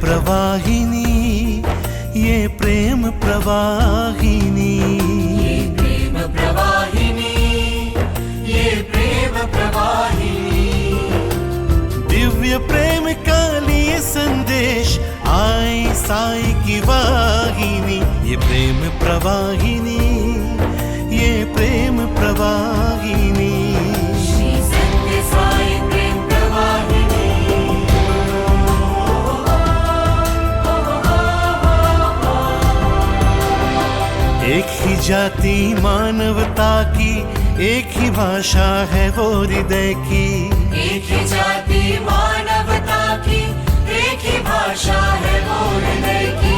प्रवाहिनी, ये प्रेम प्रवाहिनी, ये प्रेम प्रवाहिनी, ये प्रेम प्रवाहिनी। दिव्य प्रेम का लिए संदेश आई साई की वाहिनी, ये प्रेम प्रवाहिनी, ये प्रेम प्रवाहिनी। श्री सत्य साई प्रेम प्रवाहिनी। एक ही जाति मानवता की, एक ही भाषा है वो हृदय की, एक ही जाति मानवता की, एक ही भाषा है वो हृदय की।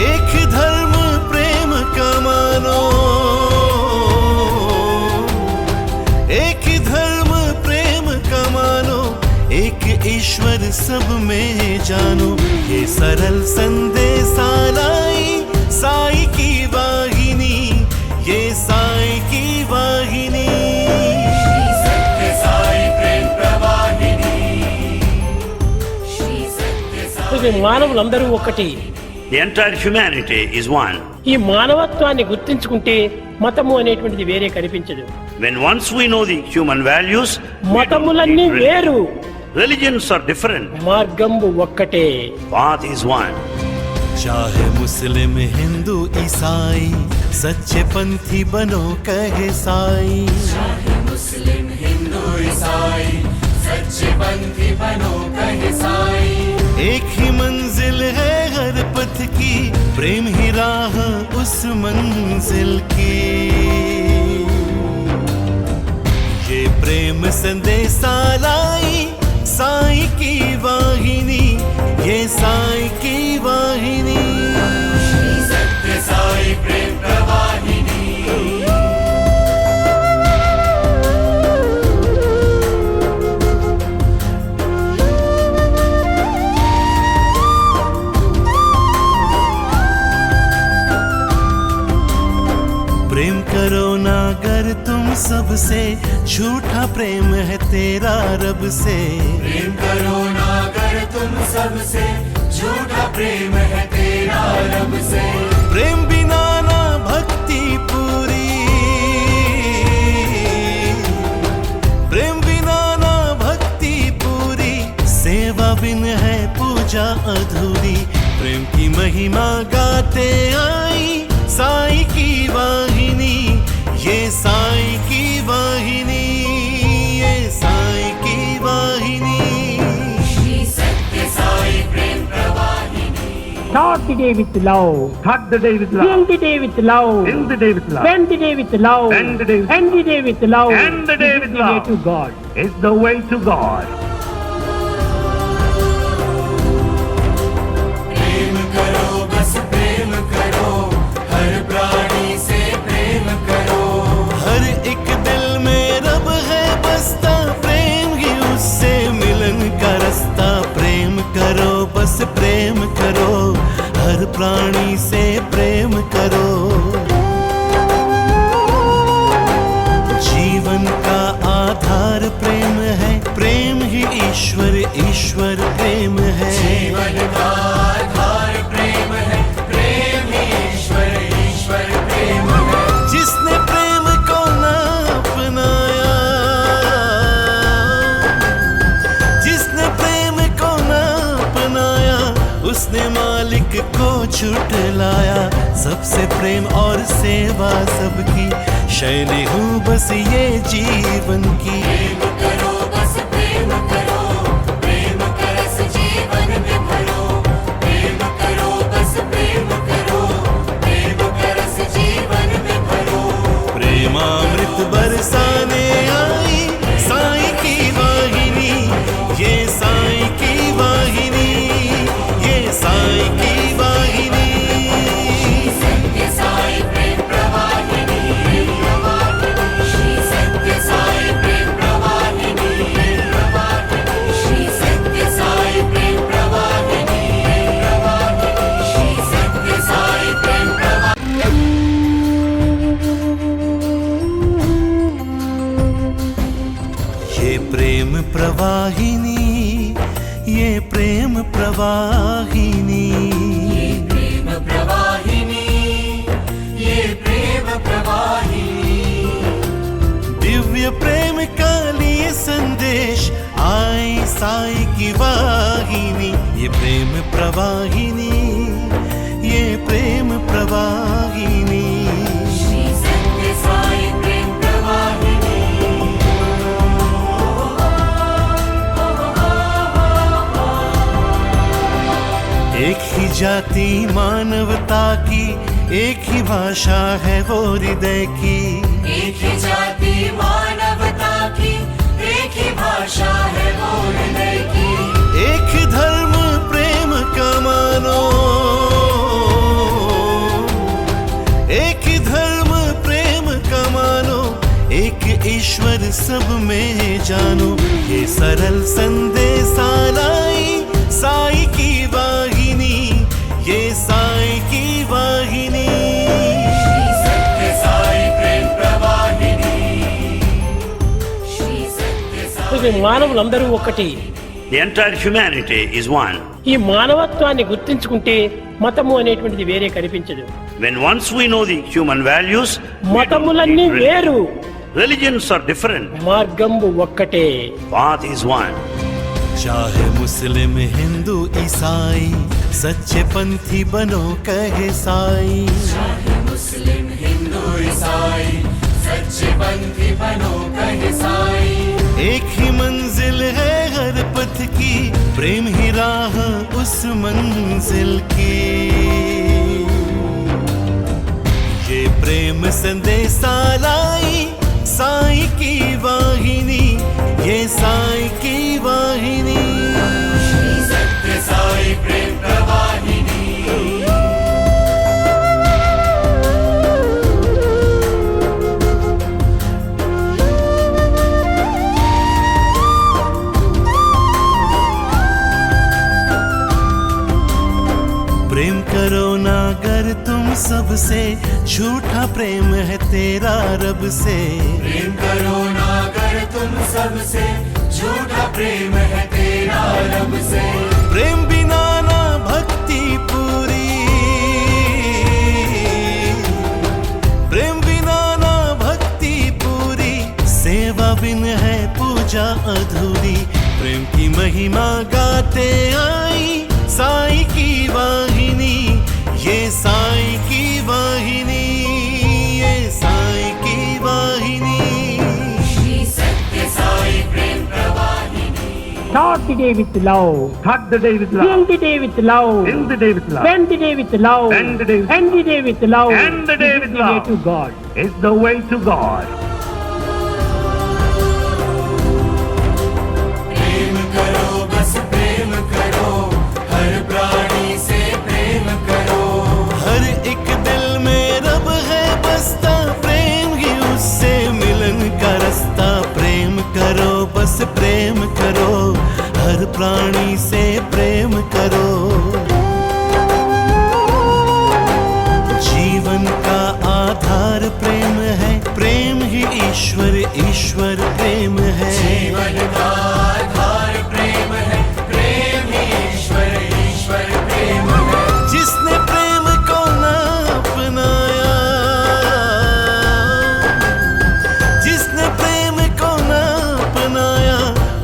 एक ही धर्म प्रेम का मानो, एक ही धर्म प्रेम का मानो, एक ईश्वर सब में जानो, ये सरल संदेश लाई साई की वाहिनी, ये साई की वाहिनी। श्री सत्य साई प्रेम प्रवाहिनी, श्री सत्य साई। మానవులందరూ ఒకటి. The entire humanity is one. ఈ మానవత్వాన్ని గుర్తించుకుంటే మతము అనేటువంటిది వేరే కనిపించదు. When once we know the human values, మతములన్నీ వేరు, religions are different. మార్గము ఒక్కటే. Path is one. चाहे मुस्लिम हिंदू ईसाई, सच्चे पंथी बनो कहे साई। चाहे मुस्लिम हिंदू ईसाई, सच्चे पंथी बनो कहे साई। एक ही मंजिल है हर पथ की, प्रेम ही राह उस मंजिल की, ये प्रेम संदेशा लाई साई की वाहिनी, ये साई की वाहिनी। श्री सत्य साई प्रेम प्रवाहिनी। प्रेम करो ना अगर तुम सबसे, झूठा प्रेम है तेरा रब से। प्रेम करो ना अगर तुम सबसे, झूठा प्रेम है तेरा रब से। प्रेम बिना ना भक्ति पूरी, प्रेम बिना ना भक्ति पूरी, सेवा बिन है पूजा अधूरी। प्रेम की महिमा गाते आई साई की वाहिनी, ये साई की वाहिनी, ये साई की वाहिनी। श्री सत्य साई प्रेम प्रवाहिनी। Start the day with love. Start the day with love. End the day with love. End the day with love. Spend the day with love. End the day with End the day with love. End the day This is with the way love. to God. It's the way to God. प्रेम करो बस प्रेम करो, हर प्राणी से प्रेम करो। हर एक दिल में रब है बसता, प्रेम ही उससे मिलन का रास्ता। प्रेम करो बस प्रेम करो, हर प्राणी से प्रेम करो। जीवन का आधार प्रेम है, प्रेम ही ईश्वर, ईश्वर प्रेम है। जीवन का आधार प्रेम है, प्रेम ही ईश्वर, ईश्वर प्रेम है। जिसने प्रेम को ना अपनाया, जिसने प्रेम को ना अपनाया, उसने मालिक को झुठलाया। सबसे प्रेम और सेवा सबकी, शैली हूँ बस ये जीवन की। प्रेम करो बस प्रेम करो, प्रेम का रस जीवन में भरो। प्रेम करो बस प्रेम करो, प्रेम का रस जीवन में भरो। प्रेमामृत बरसाने आई साई की वाहिनी, ये साई की वाहिनी, ये साई की वाहिनी। श्री सत्य साई प्रेम प्रवाहिनी। श्री सत्य साई प्रेम प्रवाहिनी। श्री सत्य साई प्रेम प्रवाहिनी। श्री सत्य साई प्रेम प्रवाहिनी। ये प्रेम प्रवाहिनी, ये प्रेम प्रवाहिनी, प्रेम प्रवाहिनी, ये प्रेम प्रवाहिनी। दिव्य प्रेम का लिए संदेश आई साई की वाहिनी। ये प्रेम प्रवाहिनी, ये प्रेम प्रवाहिनी। श्री सत्य साई प्रेम प्रवाहिनी। एक ही जाति मानवता की, एक ही भाषा है वो हृदय की। एक ही जाति मानवता की, एक ही भाषा है वो हृदय की। एक ही धर्म प्रेम का मानो, एक ही धर्म प्रेम का मानो, एक ईश्वर सब में जानो। ये सरल संदेश लाई साई की वाहिनी, ये साई की वाहिनी। श्री सत्य साई प्रेम प्रवाहिनी। श्री सत्य साई। మానవులందరూ ఒక్కటి. The entire humanity is one. ఈ మానవత్వాన్ని గుర్తించుకుంటే మతము అనేటువంటిది వేరే కనిపించదు. When once we know the human values, we మతములన్నీ don't need వేరు, religions are different. మార్గము ఒక్కటే. Path is one. चाहे मुस्लिम हिंदू ईसाई, सच्चे पंथी बनो कहे साई। चाहे मुस्लिम हिंदू ईसाई, सच्चे पंथी बनो कहे साई। एक ही मंजिल है हर पथ की, प्रेम ही राह उस मंजिल की। ये प्रेम संदेशा लाई साई की वाहिनी, ये साई की वाहिनी। श्री सत्य साई प्रेम प्रवाहिनी। प्रेम करो ना अगर तुम सबसे, झूठा प्रेम है तेरा रब से। प्रेम करो ना अगर तुम सबसे, झूठा प्रेम है तेरा रब से। प्रेम बिना ना भक्ति पूरी, प्रेम बिना ना भक्ति पूरी, सेवा बिन है पूजा अधूरी। प्रेम की महिमा गाते आई साई की वाहिनी, ये साई की वाहिनी, ये साई की वाहिनी। श्री सत्य साई प्रेम प्रवाहिनी। Start the day with love, Start the day with love. end the day with love, End the day with love. spend the day with love, End the day with end the day with love. End the day This is with the way love. to God. It's the way to God. प्रेम करो बस प्रेम करो, हर प्राणी से प्रेम करो। हर एक दिल में रब है बसता, प्रेम ही उससे मिलन का रास्ता। प्रेम करो बस प्रेम करो, हर प्राणी से प्रेम करो। जीवन का आधार प्रेम है, प्रेम ही ईश्वर, ईश्वर प्रेम है। जीवन का आधार प्रेम है, प्रेम ही ईश्वर, ईश्वर प्रेम है। जिसने प्रेम को ना अपनाया, जिसने प्रेम को ना अपनाया,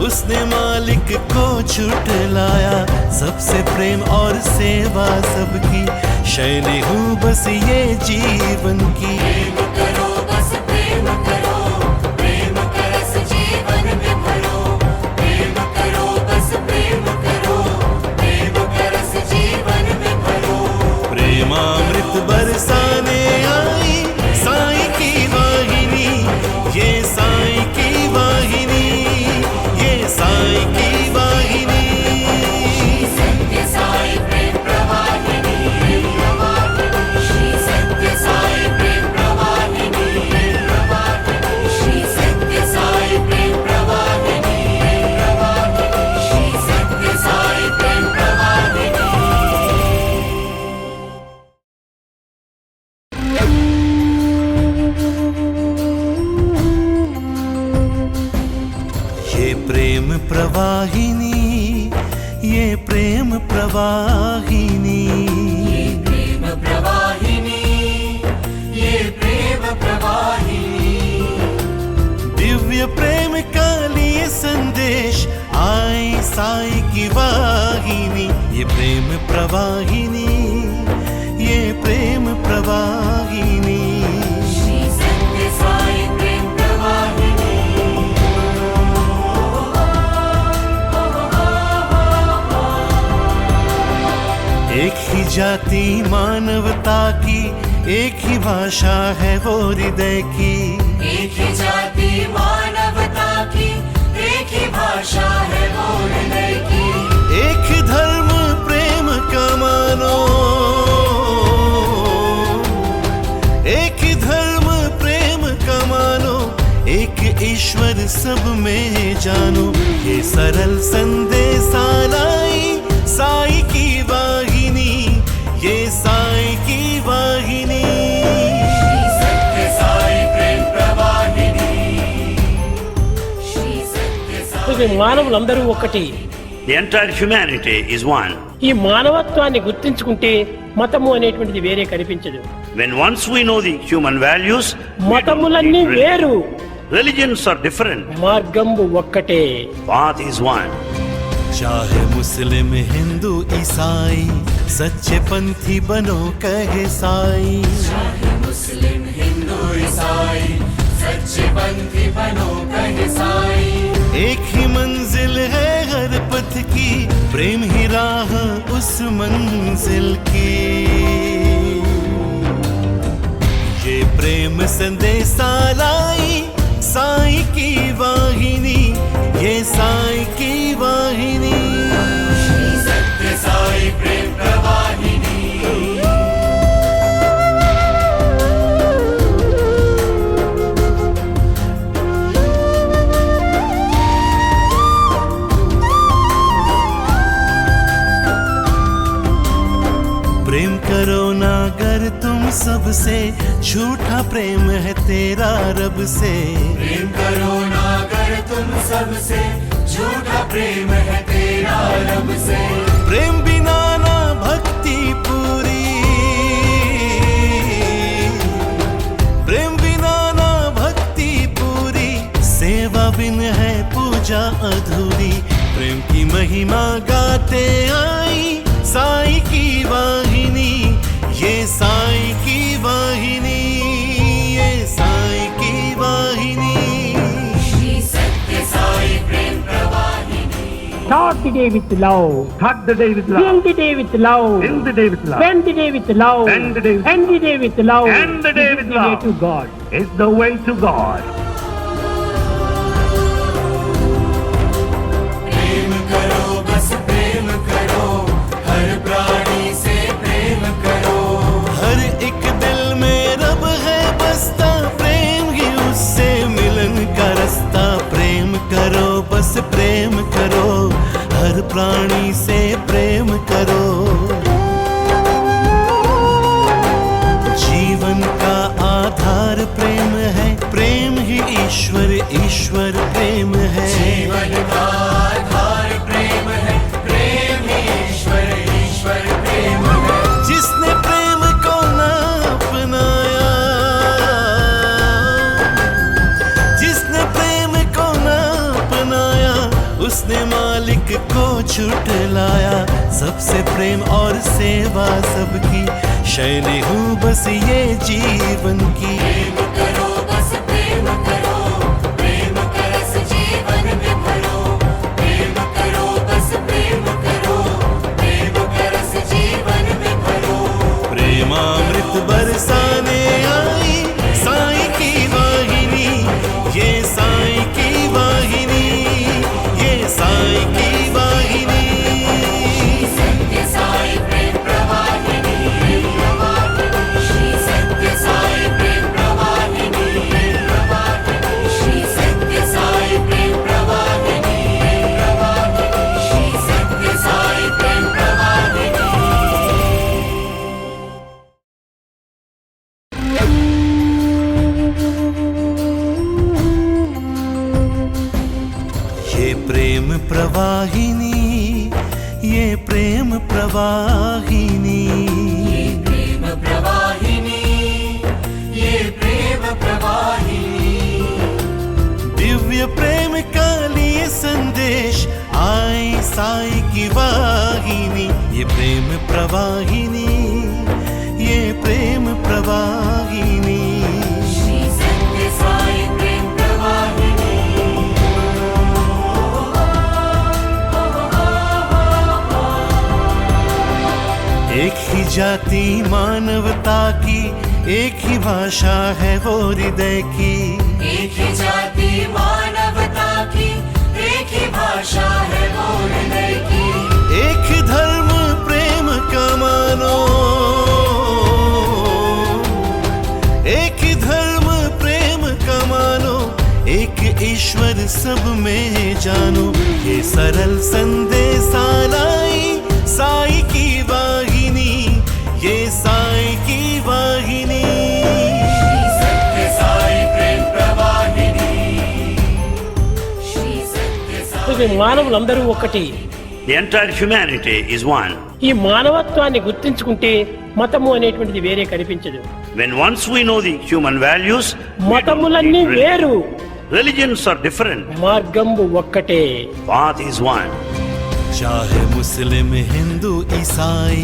उसने मालिक को झुठलाया। सबसे प्रेम और सेवा सबकी, शैली हूँ बस ये जीवन की। प्रेम करो बस प्रेम करो, प्रेम का रस जीवन में भरो। प्रेम करो बस प्रेम करो, प्रेम का रस जीवन में भरो। प्रेमामृत बरसाने आई साई की वाहिनी, ये साई की वाहिनी, ये साई की वाहिनी। श्री सत्य साई प्रेम प्रवाहिनी। श्री सत्य साई प्रेम प्रवाहिनी। श्री सत्य साई प्रेम प्रवाहिनी। श्री सत्य साई प्रेम प्रवाहिनी। ये प्रेम प्रवाहिनी, ये प्रेम प्रवाहिनी, प्रेम प्रवाहिनी, ये प्रेम प्रवाहिनी। दिव्य प्रेम का लिए संदेश आई साई की वाहिनी। ये प्रेम प्रवाहिनी, ये प्रेम प्रवाहिनी। श्री सत्य साई प्रेम प्रवाहिनी। एक ही जाति मानवता की, एक ही भाषा है वो हृदय की। एक ही जाति मानवता की, एक ही भाषा है वो हृदय की। एक ही धर्म प्रेम का मानो, एक ही धर्म प्रेम का मानो, एक ईश्वर सब में जानो। ये सरल संदेशा लाई साई की वाहिनी, ये साई की वाहिनी। श्री सत्य साई प्रेम प्रवाहिनी। श्री सत्य साई। మానవులందరూ ఒక్కటి. The entire humanity is one. ఈ మానవత్వాన్ని గుర్తించుకుంటే మతము అనేటువంటిది వేరే కనిపించదు. When once we know the human values, we don't మతములన్నీ need వేరు, religions are different. మార్గము ఒక్కటే. Path is one. चाहे मुस्लिम हिंदू ईसाई, सच्चे पंथी बनो कहे साई। चाहे मुस्लिम हिंदू ईसाई, सच्चे पंथी बनो कहे साई। एक ही मंजिल है हर पथ की, प्रेम ही राह उस मंजिल की। ये प्रेम संदेशा लाई साई की वाहिनी, ये साई की वाहिनी। श्री सत्य साई प्रेम प्रवाहिनी। प्रेम करो ना अगर तुम सबसे, झूठा प्रेम है तेरा रब से। प्रेम करो ना अगर तुम सबसे, झूठा प्रेम है तेरा रब से। प्रेम बिना ना भक्ति पूरी, प्रेम बिना ना भक्ति पूरी, सेवा बिन है पूजा अधूरी। प्रेम की महिमा गाते आई साई की वाहिनी, ये साई की वाहिनी, ये साई की वाहिनी। श्री सत्य साई प्रेम प्रवाहिनी। Start the day with love, Start the day with love. end the day with love, End the day with love. spend the day with love, End the day with end the day with love, End the day This is with the way love. to God. It's the way to God. प्रेम करो बस प्रेम करो, हर प्राणी से प्रेम करो। हर एक दिल में रब है बसता, प्रेम ही उससे मिलन का रास्ता। प्रेम करो बस प्रेम करो, हर प्राणी से प्रेम करो। जीवन का आधार प्रेम है, प्रेम ही ईश्वर, ईश्वर प्रेम है। जीवन का आधार प्रेम है, प्रेम ही ईश्वर, ईश्वर प्रेम है। जिसने प्रेम को ना अपनाया, जिसने प्रेम को ना अपनाया, उसने मालिक को झुठलाया। सबसे प्रेम और सेवा सबकी, शैली हूँ बस ये जीवन की। प्रेम करो बस प्रेम करो, प्रेम का रस जीवन में भरो। प्रेम करो बस प्रेम करो, प्रेम का रस जीवन में भरो। प्रेमामृत बरसाने आई साई की वाहिनी, ये साई की वाहिनी, ये साई की वाहिनी। श्री सत्य साई प्रेम प्रवाहिनी। श्री सत्य साई प्रेम प्रवाहिनी। श्री सत्य साई प्रेम प्रवाहिनी। श्री सत्य साई प्रेम प्रवाहिनी। ये प्रेम प्रवाहिनी, ये प्रेम प्रवाहिनी, प्रेम प्रवाहिनी, ये प्रेम प्रवाहिनी। दिव्य प्रेम का लिए संदेश आई साई की वाहिनी। ये प्रेम प्रवाहिनी, ये प्रेम प्रवाहिनी। श्री सत्य साई प्रेम प्रवाहिनी। एक ही जाति मानवता की, एक ही भाषा है वो हृदय की। एक ही जाति मानवता की, एक ही भाषा है वो हृदय की। एक ही धर्म प्रेम का मानो, एक ही धर्म प्रेम का मानो, एक ईश्वर सब में जानो। ये सरल संदेश लाई साई की वाहिनी, ये साई की वाहिनी। श्री सत्य साई प्रेम प्रवाहिनी। श्री सत्य साई। మానవులందరూ ఒకటి. The entire humanity is one. ఈ మానవత్వాన్ని గుర్తించుకుంటే మతము అనేటువంటిది వేరే కనిపించదు. When once we know the human values, we మతములన్నీ don't need వేరు, religions are different. మార్గము ఒక్కటే. Path is one. चाहे मुस्लिम हिंदू ईसाई,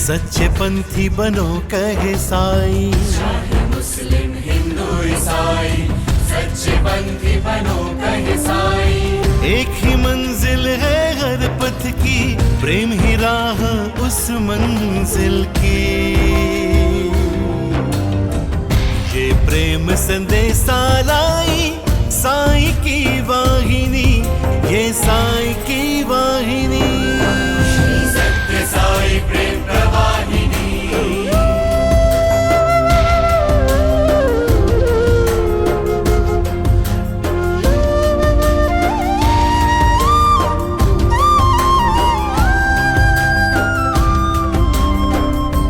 सच्चे पंथी बनो कहे साई। चाहे मुस्लिम हिंदू ईसाई, सच्चे पंथी बनो कहे साई। एक ही मंजिल है हर पथ की, प्रेम ही राह उस मंजिल की। ये प्रेम संदेशा लाई साई की वाहिनी, ये साई की वाहिनी। श्री सत्य साई प्रेम प्रवाहिनी।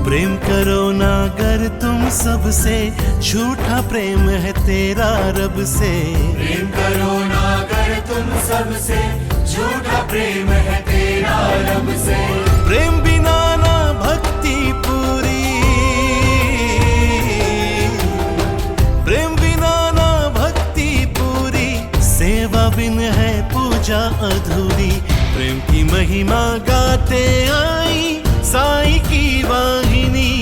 प्रेम करो ना अगर तुम सबसे, झूठा प्रेम है तेरा रब से। प्रेम करो ना अगर तुम सबसे, झूठा प्रेम है तेरा रब से। प्रेम बिना ना भक्ति पूरी, प्रेम बिना ना भक्ति पूरी, सेवा बिन है पूजा अधूरी। प्रेम की महिमा गाते आई साई की वाहिनी,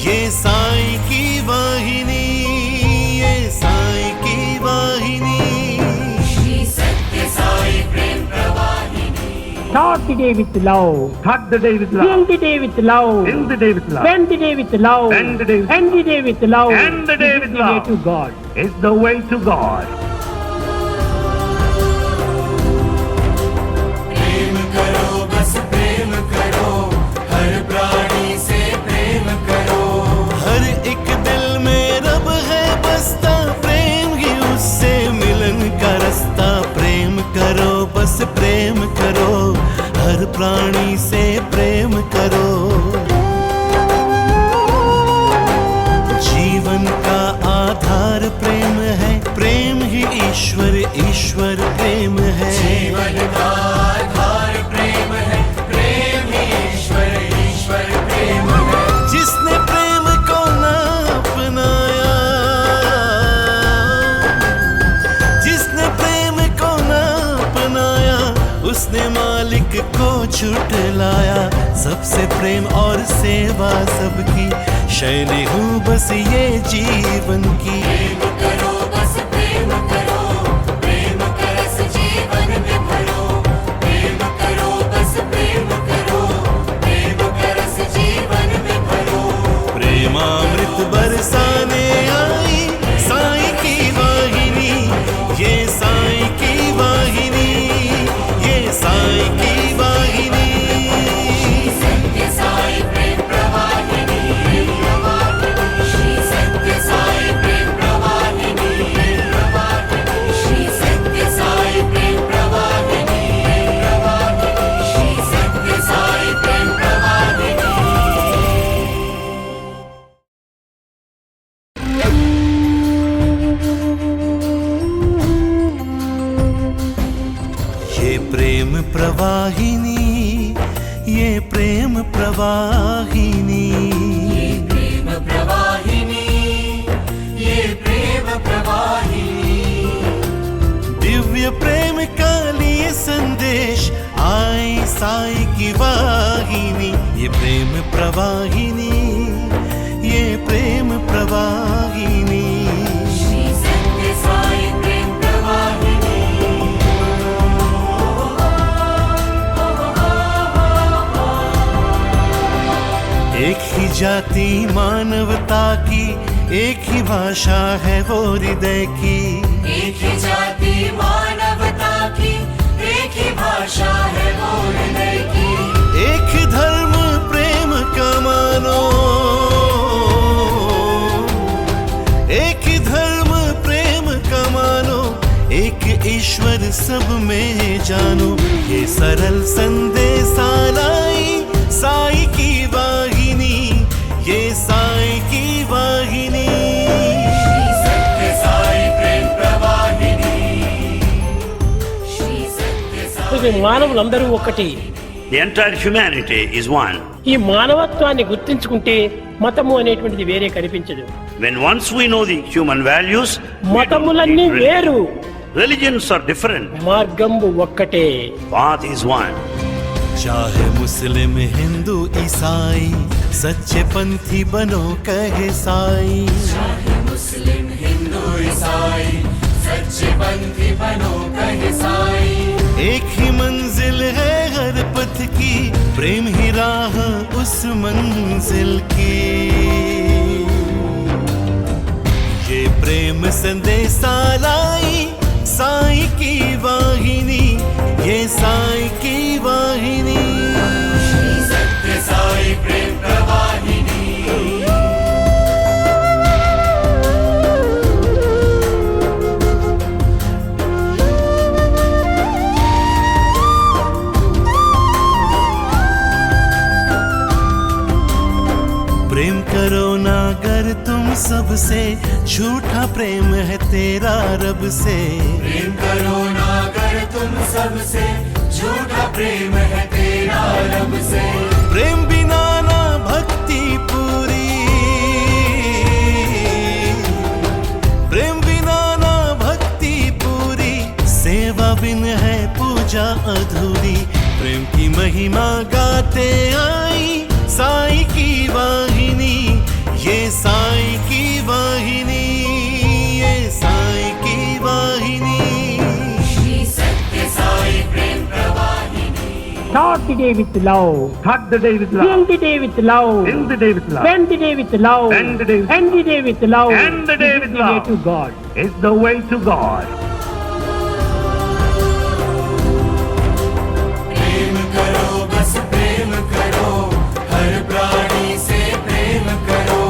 ये साई की वाहिनी, ये साई की वाहिनी। श्री सत्य साई प्रेम प्रवाहिनी। Start the day with love, Start the day with fill love. the day with love, End the day with love. spend the day with love, End the day with end the day with love. End the day This is with the way love. to God. It's the way to God. प्रेम करो बस प्रेम करो, हर प्राणी से प्रेम करो। हर एक दिल में रब है बसता, प्रेम ही उससे मिलन का रास्ता। प्रेम करो बस प्रेम करो, हर प्राणी से प्रेम करो। जीवन का आधार प्रेम है, प्रेम ही ईश्वर, ईश्वर प्रेम है। जीवन का आधार प्रेम है, प्रेम ही ईश्वर, ईश्वर प्रेम है। जिसने प्रेम को ना अपनाया, जिसने प्रेम को ना अपनाया, उसने मालिक को झुठलाया। सबसे प्रेम और सेवा सबकी, शैली हूँ बस ये जीवन की। प्रेम करो बस प्रेम करो, प्रेम का रस जीवन में भरो। प्रेम करो बस प्रेम करो, प्रेम का रस जीवन में भरो। प्रेमामृत बरसाने आई साई की वाहिनी, ये साई की वाहिनी, ये साई की वाहिनी। श्री सत्य साई प्रेम प्रवाहिनी। श्री सत्य साई प्रेम प्रवाहिनी। श्री सत्य साई प्रेम प्रवाहिनी। श्री सत्य साई प्रेम प्रवाहिनी। ये प्रेम प्रवाहिनी, ये प्रेम प्रवाहिनी, प्रेम प्रवाहिनी, ये प्रेम प्रवाहिनी। दिव्य प्रेम का लिए संदेश आई साई की वाहिनी। ये प्रेम प्रवाहिनी, ये प्रेम प्रवाहिनी। श्री सत्य साई प्रेम प्रवाहिनी। एक ही जाति मानवता की, एक ही भाषा है वो हृदय की। एक ही जाति मानवता की, एक ही भाषा है वो हृदय की। एक ही धर्म प्रेम का मानो, एक ही धर्म प्रेम का मानो, एक ईश्वर सब में जानो। ये सरल संदेशा लाई साई की वाहिनी, ये साई की वाहिनी। श्री सत्य साई प्रेम प्रवाहिनी। श्री सत्य साई। మానవులందరూ ఒక్కటి. The entire humanity is one. ఈ మానవత్వాన్ని గుర్తించుకుంటే మతము అనేటువంటిది వేరే కనిపించదు. When once we know the human values, we don't మతములన్నీ need వేరు, religions are different. మార్గము ఒక్కటే. Path is one. चाहे मुस्लिम हिंदू ईसाई, सच्चे पंथी बनो कहे साई। चाहे मुस्लिम हिंदू ईसाई, सच्चे पंथी बनो कहे साई। एक ही मंजिल है हर पथ की, प्रेम ही राह उस मंजिल की। ये प्रेम संदेशा लाई साई की वाहिनी, ये साई की वाहिनी। श्री सत्य साई प्रेम प्रवाहिनी। प्रेम करो ना अगर तुम सबसे, झूठा प्रेम है तेरा रब से। प्रेम करो ना अगर तुम सबसे, झूठा प्रेम है तेरा रब से। प्रेम बिना ना भक्ति पूरी, प्रेम बिना ना भक्ति पूरी, सेवा बिन है पूजा अधूरी। प्रेम की महिमा गाते आई साई की वाहिनी, ये साई की वाहिनी, ये साई की वाहिनी। श्री सत्य साई प्रेम प्रवाहिनी। Start the day with love, Start the day with love. end the day with love, End the day with love. spend the day with love, End the day with end the day with love. End the day This is with the way love. to God. It's the way to God. प्रेम करो बस प्रेम करो, हर प्राणी से प्रेम करो।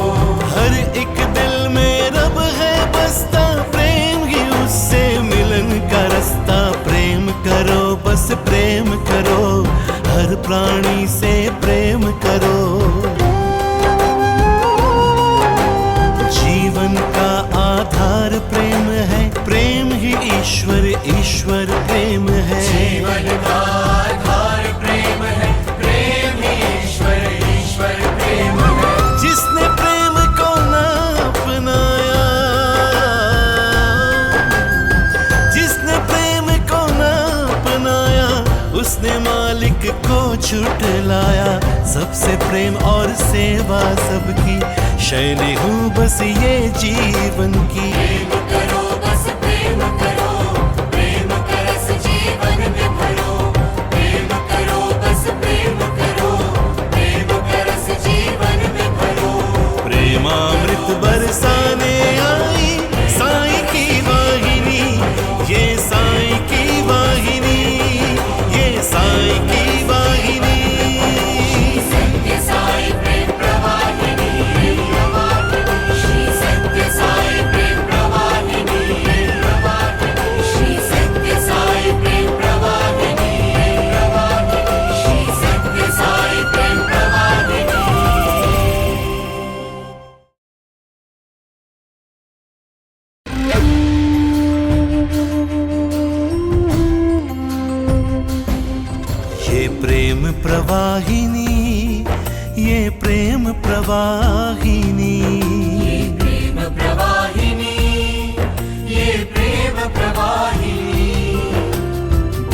हर एक दिल में रब है बसता, प्रेम ही उससे मिलन का रास्ता। प्रेम करो बस प्रेम करो, हर प्राणी से प्रेम करो। जीवन का आधार प्रेम है, प्रेम ही ईश्वर, ईश्वर प्रेम है। जीवन का आधार प्रेम है, प्रेम ही ईश्वर, ईश्वर प्रेम है। जिसने प्रेम को ना अपनाया, जिसने प्रेम को ना अपनाया, उसने मालिक को झुठलाया। सबसे प्रेम और सेवा सबकी, शैली हूँ बस ये जीवन की। प्रेम करो बस प्रेम करो, प्रेम का रस जीवन में भरो। प्रेम करो बस प्रेम करो, प्रेम का रस जीवन में भरो। प्रेमामृत बरसाने आई साई की वाहिनी, ये साई की वाहिनी, ये साई की वाहिनी। श्री सत्य साई प्रेम प्रवाहिनी। श्री सत्य साई प्रेम प्रवाहिनी। प्रेम प्रवाहिनी, ये प्रेम प्रवाहिनी, प्रेम प्रवाहिनी, ये प्रेम प्रवाहिनी।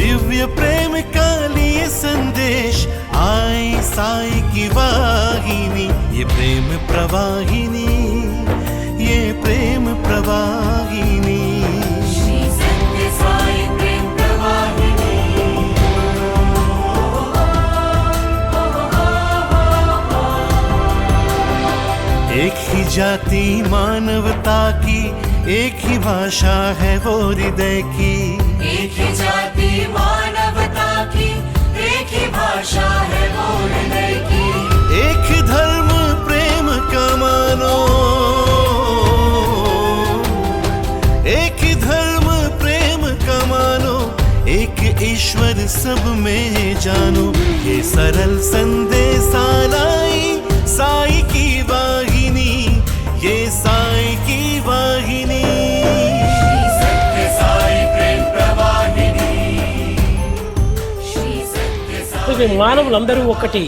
दिव्य प्रेम का लिए संदेश आई साई की वाहिनी, ये प्रेम प्रवाहिनी, ये प्रेम प्रवाहिनी। श्री सत्य साई प्रेम प्रवाहिनी। एक ही जाति मानवता की, एक ही भाषा है वो हृदय की, एक ही जाति मानवता की, एक ही भाषा है वो हृदय की। एक ही धर्म प्रेम का मानो, एक ही धर्म प्रेम का मानो, एक ईश्वर सब में जानो। ये सरल संदेश लाई साई की वाहिनी, ये साई की वाहिनी। श्री सत्य साई प्रेम प्रवाहिनी। श्री सत्य साई। మానవులందరూ ఒకటి.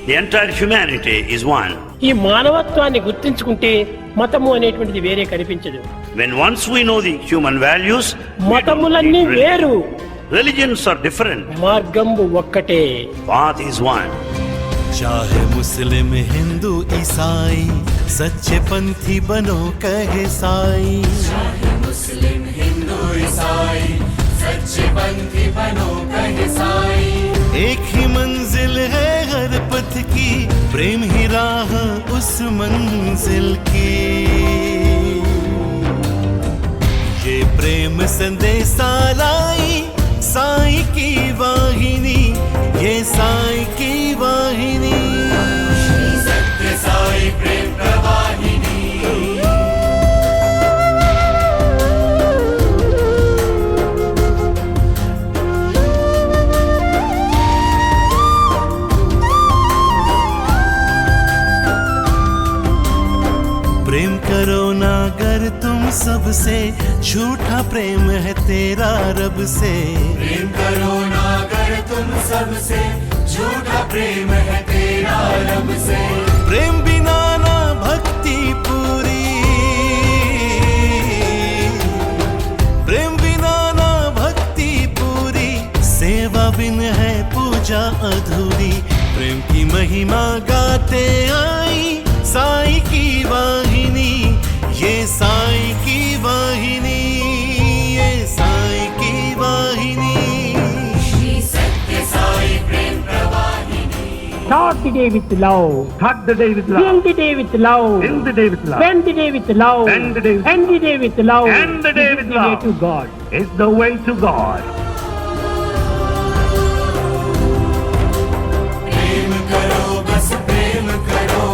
The entire humanity is one. ఈ మానవత్వాన్ని గుర్తించుకుంటే మతము అనేటువంటిది వేరే కనిపించదు. When once we know the human values, మతములన్నీ వేరు, religions are different. మార్గము ఒక్కటే. Path is one. चाहे मुस्लिम हिंदू ईसाई, सच्चे पंथी बनो कहे साई। चाहे मुस्लिम हिंदू ईसाई, सच्चे पंथी बनो कहे साई। एक ही मंजिल है हर पथ की, प्रेम ही राह उस मंजिल की। ये प्रेम संदेशा लाई साई की वाहिनी, ये साई की वाहिनी। श्री सत्य साई प्रेम प्रवाहिनी। प्रेम करो ना अगर तुम सबसे, झूठा प्रेम है तेरा रब से। प्रेम करो ना अगर तुम सबसे, झूठा प्रेम है तेरा रब से। प्रेम बिना ना भक्ति पूरी, प्रेम बिना ना भक्ति पूरी, सेवा बिन है पूजा अधूरी। प्रेम की महिमा गाते आई साई की वाहिनी, ये साई की वाहिनी, ये साई की वाहिनी। श्री सत्य साई प्रेम प्रवाहिनी। Start the day with love. Start the day with love. End the day with love. End the day with love. Spend the day with love. End the day with End the day with love. End the day This is with the way love. to God. It's the way to God. प्रेम करो बस प्रेम करो,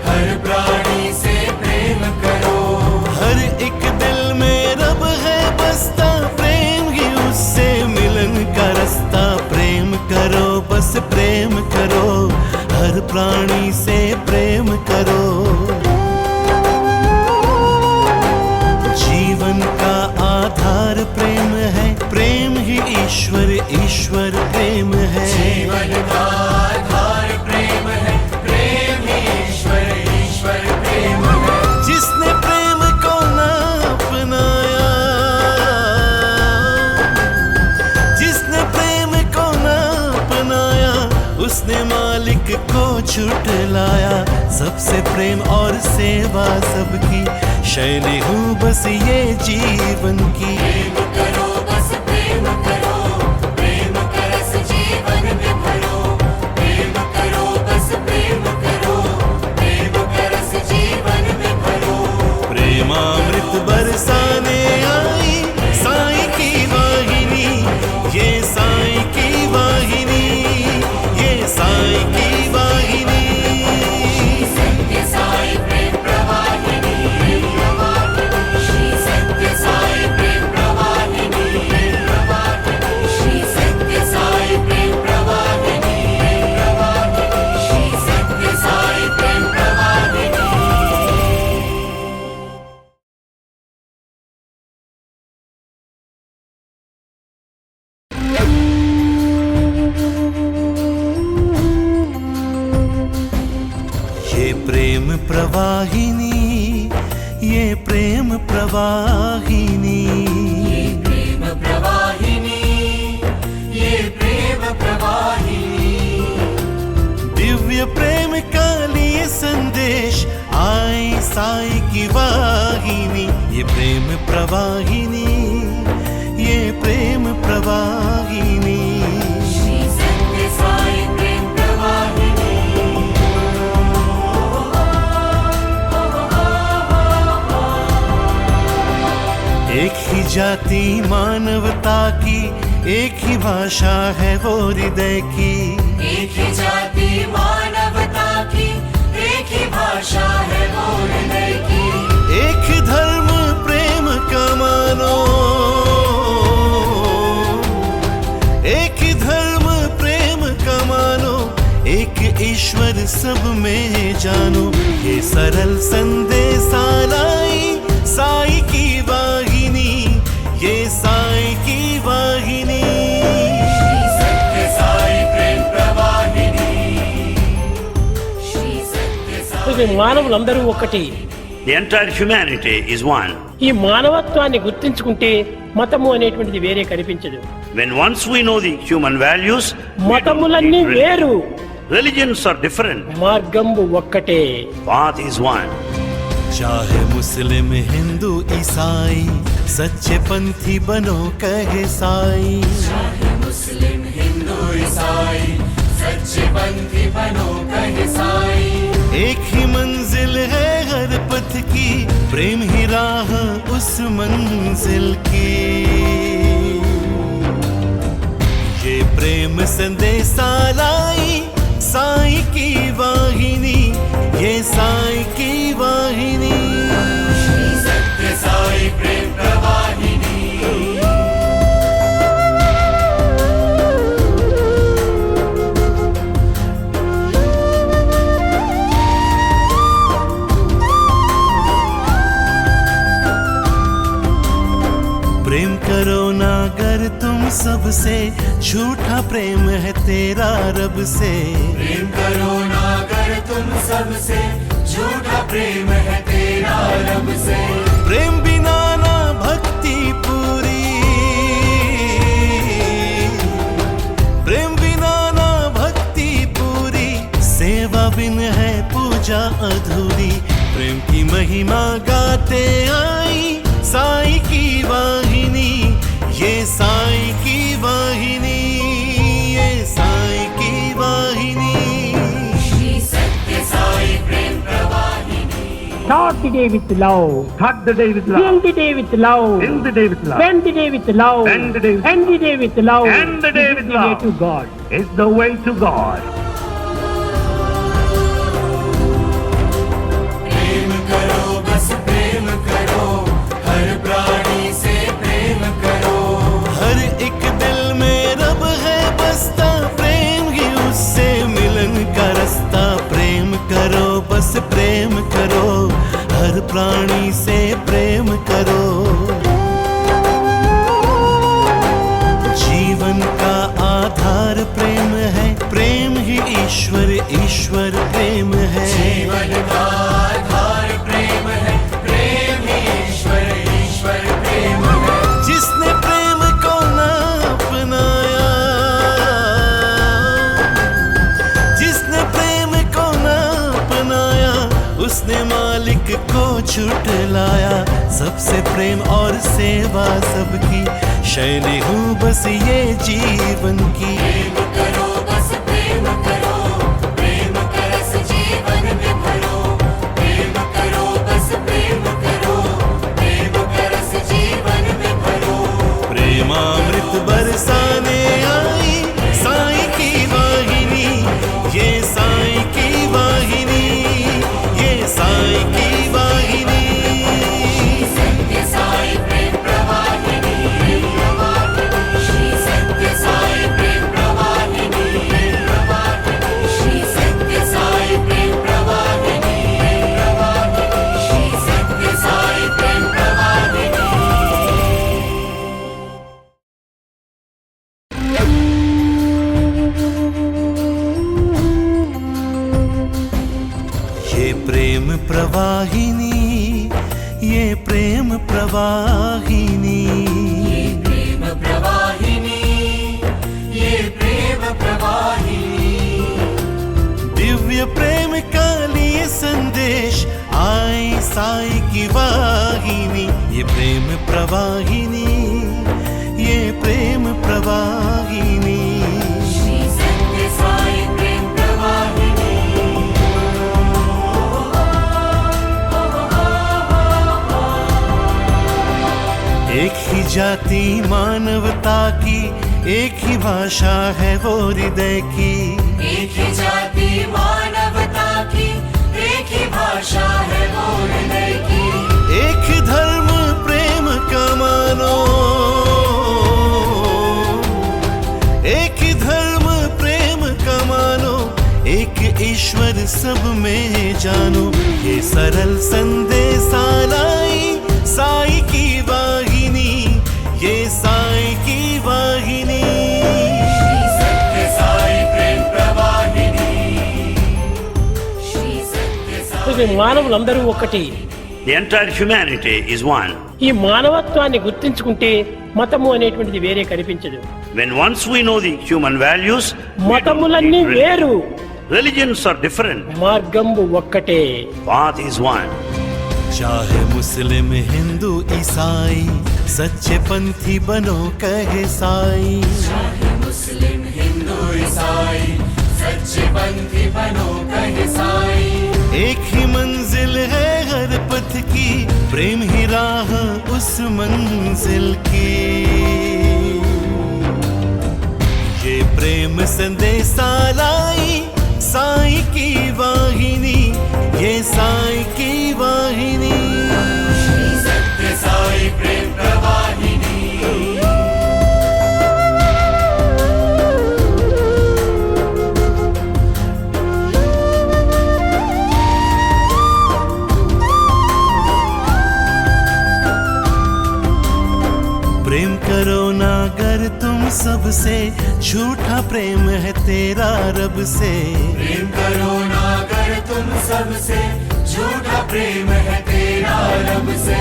हर प्राणी से प्रेम करो। हर एक दिल में रब है बसता, प्रेम ही उससे मिलन का रास्ता। प्रेम करो बस प्रेम करो, हर प्राणी से प्रेम करो। जीवन का आधार प्रेम है, प्रेम ही ईश्वर, ईश्वर प्रेम है। जीवन का आधार प्रेम है, प्रेम ही ईश्वर, ईश्वर प्रेम है। जिसने प्रेम को ना अपनाया, जिसने प्रेम को ना अपनाया, उसने मालिक को झुठलाया। सबसे प्रेम और सेवा सबकी, शैली हूँ बस ये जीवन की। प्रेम करो बस प्रेम करो, प्रेम का रस जीवन में भरो। प्रेम करो बस प्रेम करो, प्रेम का रस जीवन में भरो। प्रेमामृत बरसाने आई साई की वाहिनी, ये साई की वाहिनी, ये साई की वाहिनी। श्री सत्य साई प्रेम प्रवाहिनी। श्री सत्य साई प्रेम प्रवाहिनी। प्रेम प्रवाहिनी, ये प्रेम प्रवाहिनी, प्रेम प्रवाहिनी, ये प्रेम प्रवाहिनी। दिव्य प्रेम का लिए संदेश आई साई की वाहिनी, ये प्रेम प्रवाहिनी, ये प्रेम प्रवाहिनी। श्री सत्य साई प्रेम प्रवाहिनी। एक ही जाति मानवता की, एक ही भाषा है वो हृदय की, एक ही जाति मानवता की, एक ही भाषा है वो हृदय की। एक ही धर्म प्रेम का मानो, एक ही धर्म प्रेम का मानो, एक ईश्वर सब में जानो। ये सरल संदेश लाई साई की वाहिनी, ये साई की वाहिनी। श्री सत्य साई प्रेम प्रवाहिनी। श्री सत्य साई। మానవులందరూ ఒక్కటి. The entire humanity is one. ఈ మానవత్వాన్ని గుర్తించుకుంటే మతము అనేటువంటిది వేరే కనిపించదు. When once we know the human values, we మతములన్నీ don't need వేరు, religions are different. మార్గము ఒక్కటే. Path is one. चाहे मुस्लिम हिंदू ईसाई, सच्चे पंथी बनो कहे साई। चाहे मुस्लिम हिंदू ईसाई, सच्चे पंथी बनो कहे साई। एक ही मंजिल है हर पथ की, प्रेम ही राह उस मंजिल की। ये प्रेम संदेशा लाई साई की वाहिनी, ये साई की वाहिनी। श्री सत्य साई प्रेम प्रवाहिनी। प्रेम करो ना अगर तुम सबसे, झूठा प्रेम है तेरा रब से। प्रेम करो ना अगर तुम सबसे, झूठा प्रेम है तेरा रब से। प्रेम बिना ना भक्ति पूरी, प्रेम बिना ना भक्ति पूरी, सेवा बिन है पूजा अधूरी। प्रेम की महिमा गाते आई साई की वाहिनी, ये साई की वाहिनी, ये साई की वाहिनी। श्री सत्य साई प्रेम प्रवाहिनी। Start the day with love, Start the day with love. end the day with love, End the day with love. spend the day with love, End the day with end the day with love. End the day This is with the way love. to God. It's the way to God. प्रेम करो बस प्रेम करो, हर प्राणी से प्रेम करो। हर एक दिल में रब है बसता, प्रेम ही उससे मिलन का रास्ता। प्रेम करो बस प्रेम करो, हर प्राणी से प्रेम करो। जीवन का आधार प्रेम है, प्रेम ही ईश्वर, ईश्वर प्रेम है। जीवन का आधार प्रेम है, प्रेम ही ईश्वर, ईश्वर प्रेम है। जिसने प्रेम को ना अपनाया, जिसने प्रेम को ना अपनाया, उसने मालिक को झुठलाया। सबसे प्रेम और सेवा सबकी, शैली हूँ बस ये जीवन की। प्रेम करो बस प्रेम करो, प्रेम का रस जीवन में भरो। प्रेम करो बस प्रेम करो, प्रेम का रस जीवन में भरो। प्रेमामृत बरसाने आई साई की वाहिनी, ये साई की वाहिनी, ये साई की वाहिनी। श्री सत्य साई प्रेम प्रवाहिनी। श्री सत्य साई प्रेम प्रवाहिनी। प्रेम प्रवाहिनी, ये प्रेम प्रवाहिनी, प्रेम प्रवाहिनी, ये प्रेम प्रवाहिनी। दिव्य प्रेम का लिए संदेश आई साई की वाहिनी, ये प्रेम प्रवाहिनी, ये प्रेम प्रवाहिनी। श्री सत्य साई प्रेम प्रवाहिनी। एक ही जाति मानवता की, एक ही भाषा है वो हृदय की, एक ही जाति मानवता की, एक ही भाषा है वो हृदय की। एक ही धर्म प्रेम का मानो, एक ही धर्म प्रेम का मानो, एक ईश्वर सब में जानो, ये सरल संदेश लाई साई की वाहिनी, ये साई की वाहिनी। श्री सत्य साई प्रेम प्रवाहिनी। श्री सत्य साई। మానవులందరూ ఒక్కటి. The entire humanity is one. ఈ మానవత్వాన్ని గుర్తించుకుంటే మతము అనేటువంటిది వేరే కనిపించదు. When once we know the human values, we don't మతములన్నీ need వేరు, religions are different. మార్గము ఒక్కటే. Path is one. चाहे मुस्लिम हिंदू ईसाई, सच्चे पंथी बनो कहे साई। चाहे मुस्लिम हिंदू ईसाई, सच्चे पंथी बनो कहे साई। एक ही मंजिल है हर पथ की, प्रेम ही राह उस मंजिल की, ये प्रेम संदेशा लाई साई की वाहिनी, ये साई की वाहिनी। श्री सत्य साई प्रेम प्रवाहिनी। प्रेम करो ना अगर तुम सबसे, झूठा प्रेम है तेरा रब से। प्रेम करो ना अगर तुम सबसे, झूठा प्रेम है तेरा रब से।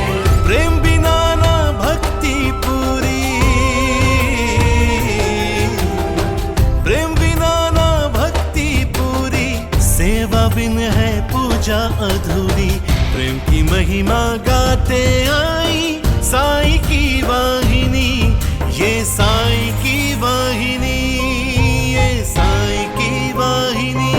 प्रेम बिना ना भक्ति पूरी, प्रेम बिना ना भक्ति पूरी, सेवा बिन है पूजा अधूरी। प्रेम की महिमा गाते आई साई की वाहिनी, ये साई की वाहिनी, ये साई की वाहिनी।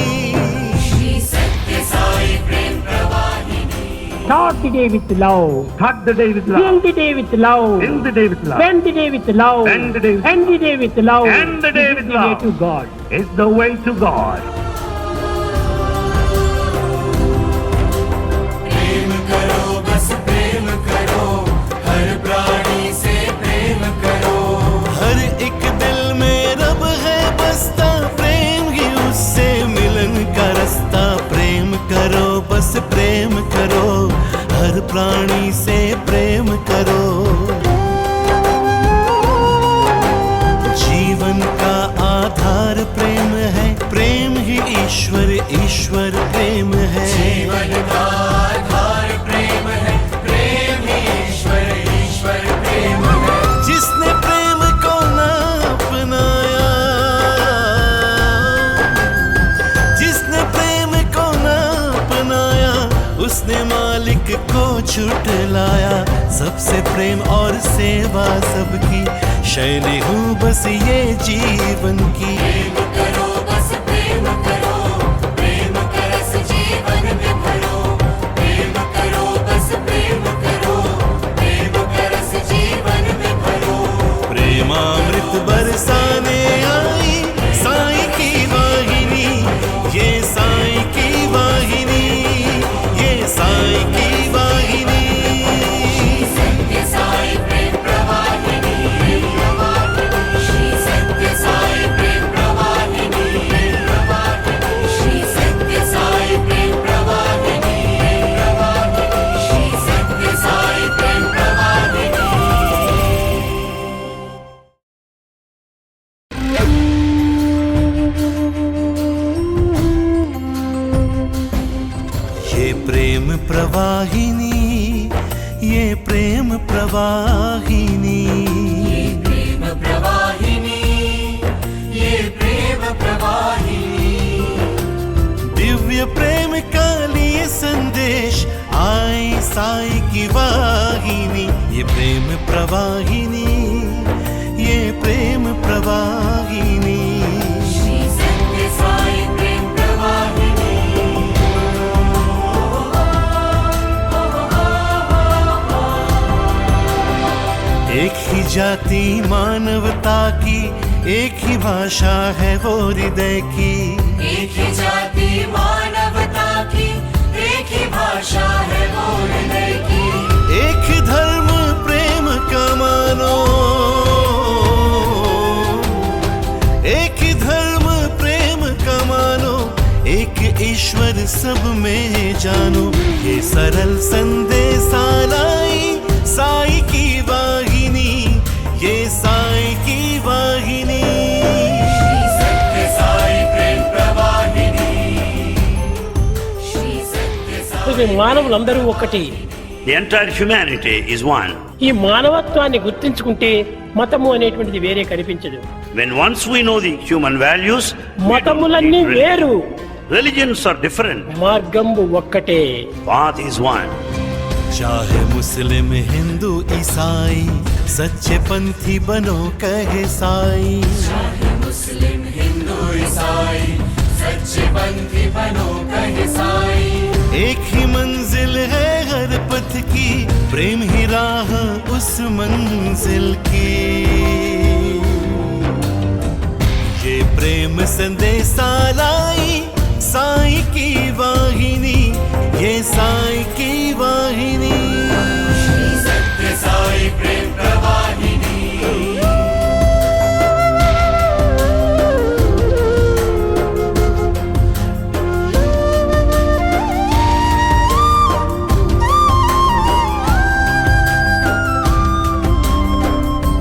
श्री सत्य साई प्रेम प्रवाहिनी। Start the day with love, Start the day with love. end the day with love, End the day with love. spend the day with love, End the day with end the day with love, End the day This is with the way love. to God. It's the way to God. प्रेम करो बस प्रेम करो, हर प्राणी से प्रेम करो। हर एक दिल में रब है बसता, प्रेम ही उससे मिलन का रास्ता। प्रेम करो बस प्रेम करो, हर प्राणी से प्रेम करो। जीवन का आधार प्रेम है, प्रेम ही ईश्वर, ईश्वर प्रेम है। जीवन का आधार प्रेम है, प्रेम ही ईश्वर, ईश्वर प्रेम है। जिसने प्रेम को ना अपनाया, जिसने प्रेम को ना अपनाया, उसने मालिक को झुठलाया। सबसे प्रेम और सेवा सबकी, शैली हूँ बस ये जीवन की। प्रेम करो बस प्रेम करो, प्रेम का रस जीवन में भरो। प्रेम करो बस प्रेम करो, प्रेम का रस जीवन में भरो। प्रेमामृत बरसाने आई साई की वाहिनी, ये साई की वाहिनी, ये साई की वाहिनी। श्री सत्य साई प्रेम प्रवाहिनी। श्री सत्य साई प्रेम प्रवाहिनी। प्रेम प्रवाहिनी, ये प्रेम प्रवाहिनी, प्रेम प्रवाहिनी, ये प्रेम प्रवाहिनी। दिव्य प्रेम का लिए संदेश आई साई की वाहिनी, ये प्रेम प्रवाहिनी, ये प्रेम प्रवाहिनी। श्री सत्य साई प्रेम प्रवाहिनी। एक ही जाति मानवता की, एक ही भाषा है वो हृदय की, एक ही जाति मानवता की, एक ही भाषा है वो हृदय की। एक ही धर्म प्रेम का मानो, एक ही धर्म प्रेम का मानो, एक ईश्वर सब में जानो, ये सरल संदेश लाई साई की वाहिनी, ये साई की वाहिनी। श्री सत्य साई प्रेम प्रवाहिनी। श्री सत्य साई। మానవులందరూ ఒకటి. The entire humanity is one. ఈ మానవత్వాన్ని గుర్తించుకుంటే మతము అనేటువంటిది వేరే కనిపించదు. When once we know the human values, we మతములన్నీ don't need వేరు, religions are different. మార్గము ఒక్కటే. Path is one. चाहे मुस्लिम हिंदू ईसाई, सच्चे पंथी बनो कहे साई। चाहे मुस्लिम हिंदू ईसाई, सच्चे पंथी बनो कहे साई। एक ही मंजिल है हर पथ की, प्रेम ही राह उस मंजिल की, ये प्रेम संदेशा लाई साई की वाहिनी, ये साई की वाहिनी। श्री सत्य साई प्रेम प्रवाहिनी।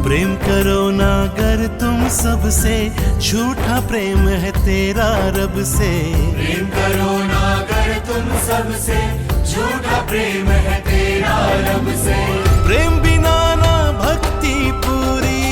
प्रेम करो ना अगर तुम सबसे, झूठा प्रेम है तेरा रब से। प्रेम करो ना अगर तुम सबसे, झूठा प्रेम है तेरा रब से। प्रेम बिना ना भक्ति पूरी,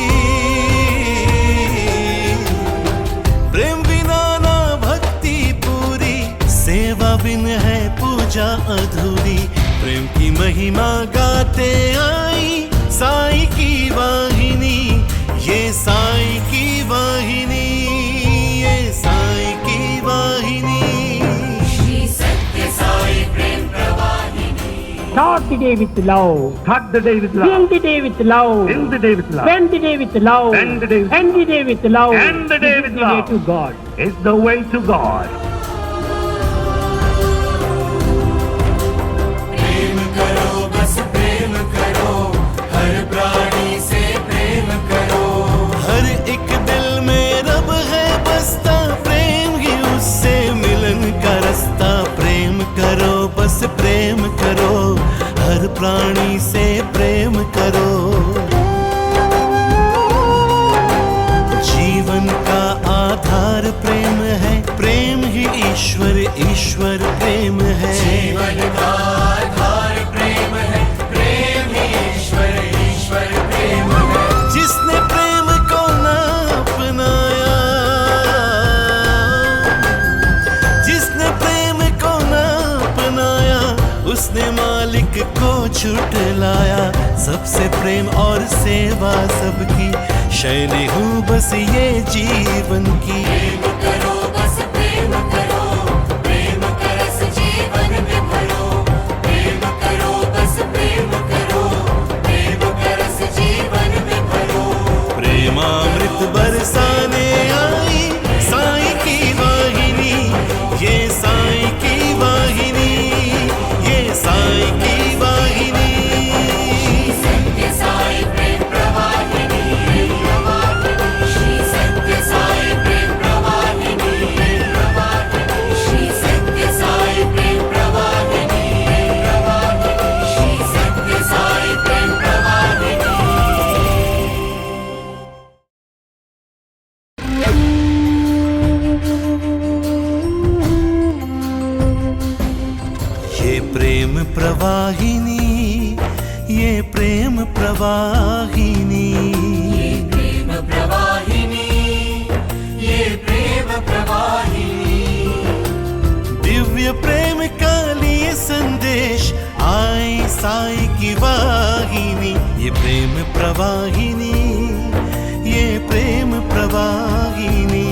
प्रेम बिना ना भक्ति पूरी, सेवा बिन है पूजा अधूरी। प्रेम की महिमा गाते आई साई की वाहिनी, ये साई की वाहिनी, ये साई की वाहिनी। श्री सत्य साई प्रेम प्रवाहिनी। Start the day with love, Start the day with love. end the day with love, End the day with love. spend the day with love, End the day with end the day with love, End the day This is with the way love. to God. It's the way to God. प्रेम करो बस प्रेम करो, हर प्राणी से प्रेम करो। हर एक दिल में रब है बसता, प्रेम ही उससे मिलन का रास्ता। प्रेम करो बस प्रेम करो, हर प्राणी से प्रेम करो। जीवन का आधार प्रेम है, प्रेम ही ईश्वर, ईश्वर प्रेम है। जीवन का आधार प्रेम है, प्रेम ही ईश्वर, ईश्वर प्रेम है। जिसने प्रेम को ना अपनाया, जिसने प्रेम को ना अपनाया, उसने मालिक को झुठलाया। सबसे प्रेम और सेवा सबकी, शैली हूँ बस ये जीवन की। प्रेम करो बस प्रेम करो, प्रेम का रस जीवन में भरो। प्रेम करो बस प्रेम करो, प्रेम का रस जीवन में भरो। प्रेमामृत बरसाने आई साई की वाहिनी, ये साई की वाहिनी, ये साई की वाहिनी। श्री सत्य साई प्रेम प्रवाहिनी। श्री सत्य साई प्रेम प्रवाहिनी। श्री सत्य साई प्रेम प्रवाहिनी। श्री सत्य साई प्रेम प्रवाहिनी। प्रेम प्रवाहिनी, ये प्रेम प्रवाहिनी, प्रेम प्रवाहिनी, ये प्रेम प्रवाहिनी। दिव्य प्रेम का लिए संदेश आई साई की वाहिनी, ये प्रेम प्रवाहिनी, ये प्रेम प्रवाहिनी।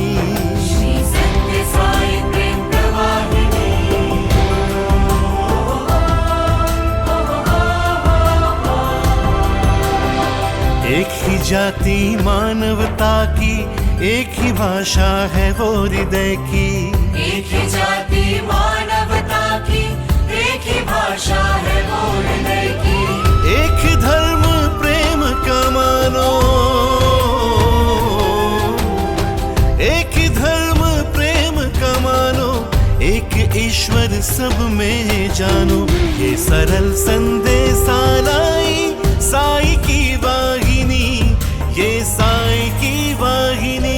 श्री सत्य साई प्रेम प्रवाहिनी। एक ही जाति मानवता की, एक ही भाषा है वो हृदय की, एक ही जाति मानवता की, एक ही भाषा है वो हृदय की। एक ही धर्म प्रेम का मानो, एक ही धर्म प्रेम का मानो, एक ईश्वर सब में जानो, ये सरल संदेश लाई साई की वाहिनी, ये साई की वाहिनी।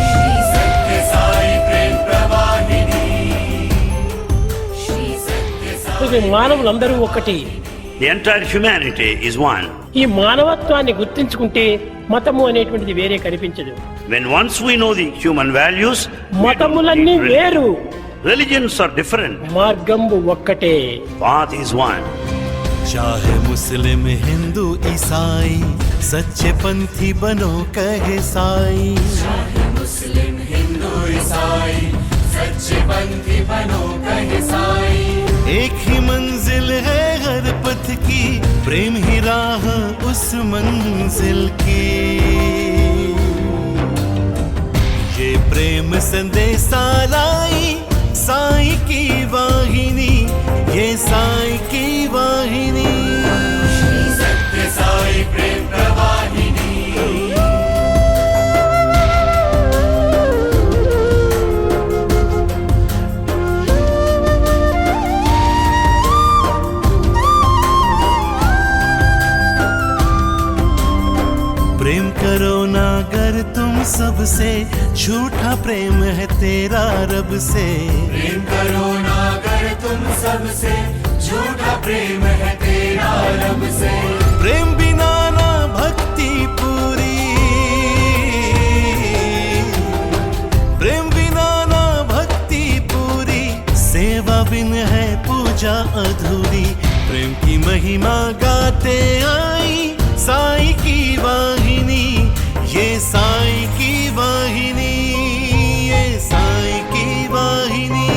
श्री सत्य साई प्रेम प्रवाहिनी। श्री सत्य साई। మానవులందరూ ఒకటి. The entire humanity is one. ఈ మానవత్వాన్ని గుర్తించుకుంటే మతము అనేటువంటిది వేరే కనిపించదు. When once we know the human values, మతములన్నీ వేరు, religions are different. మార్గము ఒక్కటే. Path is one. चाहे मुस्लिम हिंदू ईसाई, सच्चे पंथी बनो कहे साई। चाहे मुस्लिम हिंदू ईसाई, सच्चे पंथी बनो कहे साई। एक ही मंजिल है हर पथ की, प्रेम ही राह उस मंजिल की, ये प्रेम संदेशा लाई साई की वाहिनी, ये साई की वाहिनी। श्री सत्य साई प्रेम प्रवाहिनी। प्रेम करो ना अगर तुम सबसे, झूठा प्रेम है तेरा रब से। प्रेम करो ना अगर तुम सबसे, झूठा प्रेम है तेरा रब से। प्रेम बिना ना भक्ति पूरी, प्रेम बिना ना भक्ति पूरी, सेवा बिन है पूजा अधूरी। प्रेम की महिमा गाते आई साई की वाहिनी, ये साई की वाहिनी, ये साई की वाहिनी।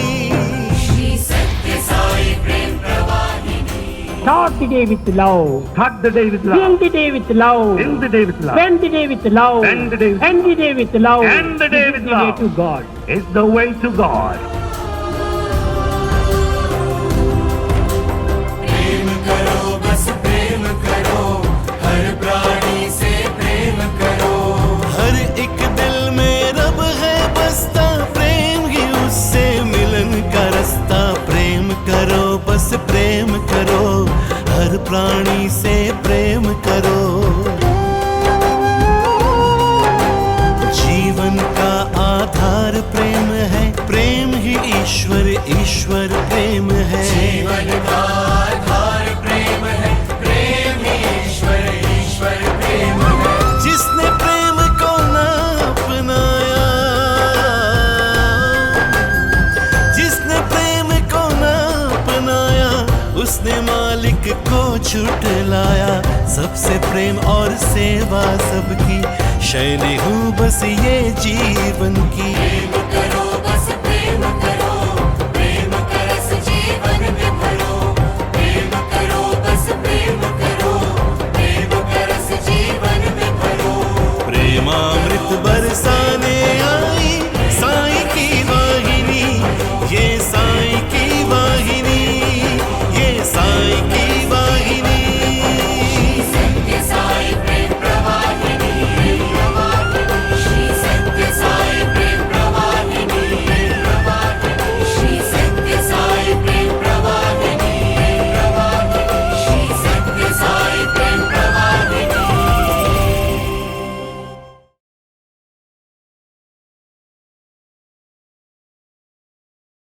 श्री सत्य साई प्रेम प्रवाहिनी। Start the day with love. Start the day with love. End the day with love. End the day with love. Spend the day with love. End the day with End the day with love. End the day This is with the way love. to God. It's the way to God. प्रेम करो बस प्रेम करो, हर प्राणी से प्रेम करो। हर एक दिल में रब है बसता, प्रेम ही उससे मिलन का रास्ता। प्रेम करो बस प्रेम करो, हर प्राणी से प्रेम करो। जीवन का आधार प्रेम है, प्रेम ही ईश्वर, ईश्वर प्रेम है। जीवन का आधार प्रेम है, प्रेम ही ईश्वर, ईश्वर प्रेम है। जिसने प्रेम को ना अपनाया, जिसने प्रेम को ना अपनाया, उसने मालिक को झुठलाया। सबसे प्रेम और सेवा सबकी, शैली हूँ बस ये जीवन की। प्रेम करो बस प्रेम करो, प्रेम का रस जीवन में भरो। प्रेम करो बस प्रेम करो, प्रेम का रस जीवन में भरो। प्रेमा